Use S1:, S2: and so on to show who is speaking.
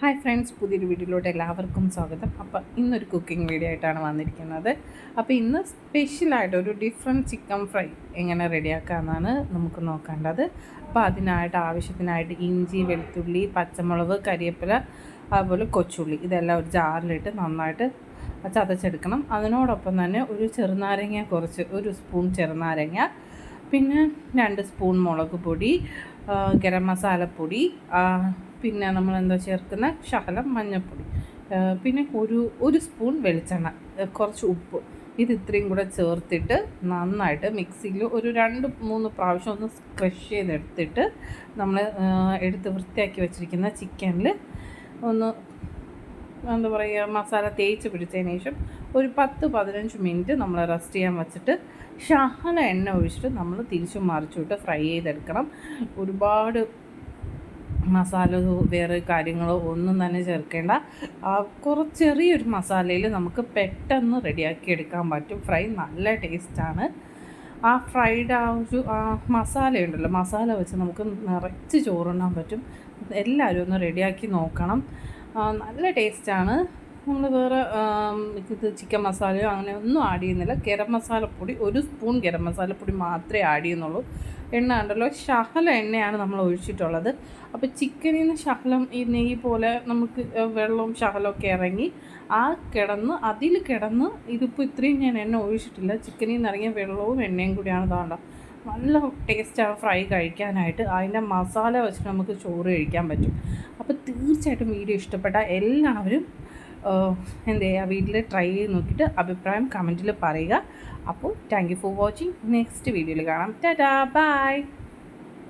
S1: Hi friends, പുതിയൊരു വീഡിയോയിലോട്ട് എല്ലാവർക്കും സ്വാഗതം. അപ്പോൾ ഇന്നൊരു കുക്കിംഗ് വീഡിയോ ആയിട്ടാണ് വന്നിരിക്കുന്നത്. അപ്പോൾ ഇന്ന് സ്പെഷ്യലായിട്ട് ഒരു ഡിഫറെൻറ്റ് ചിക്കൻ ഫ്രൈ എങ്ങനെ റെഡിയാക്കാമെന്നാണ് നമുക്ക് നോക്കേണ്ടത്. അപ്പോൾ ആവശ്യത്തിനായിട്ട് ഇഞ്ചി, വെളുത്തുള്ളി, പച്ചമുളക്, കരിവേപ്പില, അതുപോലെ കൊച്ചുള്ളി ഇതെല്ലാം ഒരു ജാറിലിട്ട് നന്നായിട്ട് ചതച്ചെടുക്കണം. അതിനോടൊപ്പം തന്നെ ഒരു സ്പൂൺ ചെറുനാരങ്ങ, പിന്നെ 2 സ്പൂൺ മുളക് പൊടി, ഗരം മസാലപ്പൊടി, പിന്നെ നമ്മളെന്താ ചേർക്കുന്ന ശകലം മഞ്ഞൾപ്പൊടി, പിന്നെ ഒരു സ്പൂൺ വെളിച്ചെണ്ണ, കുറച്ച് ഉപ്പ്, ഇത്രയും കൂടെ ചേർത്തിട്ട് നന്നായിട്ട് മിക്സിയിൽ ഒരു 2-3 പ്രാവശ്യം ഒന്ന് ക്രഷ് ചെയ്തെടുത്തിട്ട് നമ്മൾ എടുത്ത് വൃത്തിയാക്കി വെച്ചിരിക്കുന്ന ചിക്കനിൽ ഒന്ന് എന്താ പറയുക മസാല തേച്ച് പിടിച്ചതിന് ശേഷം ഒരു 10-15 മിനിറ്റ് നമ്മൾ റെസ്റ്റ് ചെയ്യാൻ വെച്ചിട്ട് ശകലം എണ്ണ ഒഴിച്ചിട്ട് നമ്മൾ തിരിച്ചും മറിച്ചിട്ട് ഫ്രൈ ചെയ്തെടുക്കണം. ഒരുപാട് മസാല വേറെ കാര്യങ്ങളോ ഒന്നും തന്നെ ചേർക്കേണ്ട. ചെറിയൊരു മസാലയിൽ നമുക്ക് പെട്ടെന്ന് റെഡിയാക്കി എടുക്കാൻ പറ്റും. ഫ്രൈ നല്ല ടേസ്റ്റാണ്. ആ ഫ്രൈഡ് മസാലയുണ്ടല്ലോ, മസാല വെച്ച് നമുക്ക് നിറച്ച് ചോറുണ്ണാൻ പറ്റും. എല്ലാവരും ഒന്ന് റെഡിയാക്കി നോക്കണം. നല്ല ടേസ്റ്റാണ്. നമ്മൾ വേറെ ചിക്കൻ മസാലയോ അങ്ങനെ ഒന്നും ആഡ് ചെയ്യുന്നില്ല. ഗരം മസാലപ്പൊടി, 1 സ്പൂൺ ഗരം മസാലപ്പൊടി മാത്രമേ ആഡ് ചെയ്യുന്നുള്ളൂ. എണ്ണ ഉണ്ടല്ലോ, ശകലം എണ്ണയാണ് നമ്മൾ ഒഴിച്ചിട്ടുള്ളത്. അപ്പോൾ ചിക്കനിൽ നിന്ന് ശകലം ഈ നെയ്യ് പോലെ നമുക്ക് വെള്ളവും ശകലമൊക്കെ ഇറങ്ങി അതിൽ കിടന്ന് ഇതിപ്പോൾ ഇത്രയും ഞാൻ എണ്ണ ഒഴിച്ചിട്ടില്ല. ചിക്കനിൽ നിന്ന് ഇറങ്ങിയ വെള്ളവും എണ്ണയും കൂടിയാണ് താണ്ട. നല്ല ടേസ്റ്റാണ് ഫ്രൈ കഴിക്കാനായിട്ട്. അതിൻ്റെ മസാല വെച്ചിട്ട് നമുക്ക് ചോറ് കഴിക്കാൻ പറ്റും. അപ്പോൾ തീർച്ചയായിട്ടും വീഡിയോ ഇഷ്ടപ്പെട്ട എല്ലാവരും എന്ത് ചെയ്യുക, വീട്ടിൽ ട്രൈ ചെയ്ത് നോക്കിയിട്ട് അഭിപ്രായം കമൻറ്റിൽ പറയുക. അപ്പോൾ thank you for watching. Next വീഡിയോയിൽ കാണാം. ടാറ്റാ, ബൈ.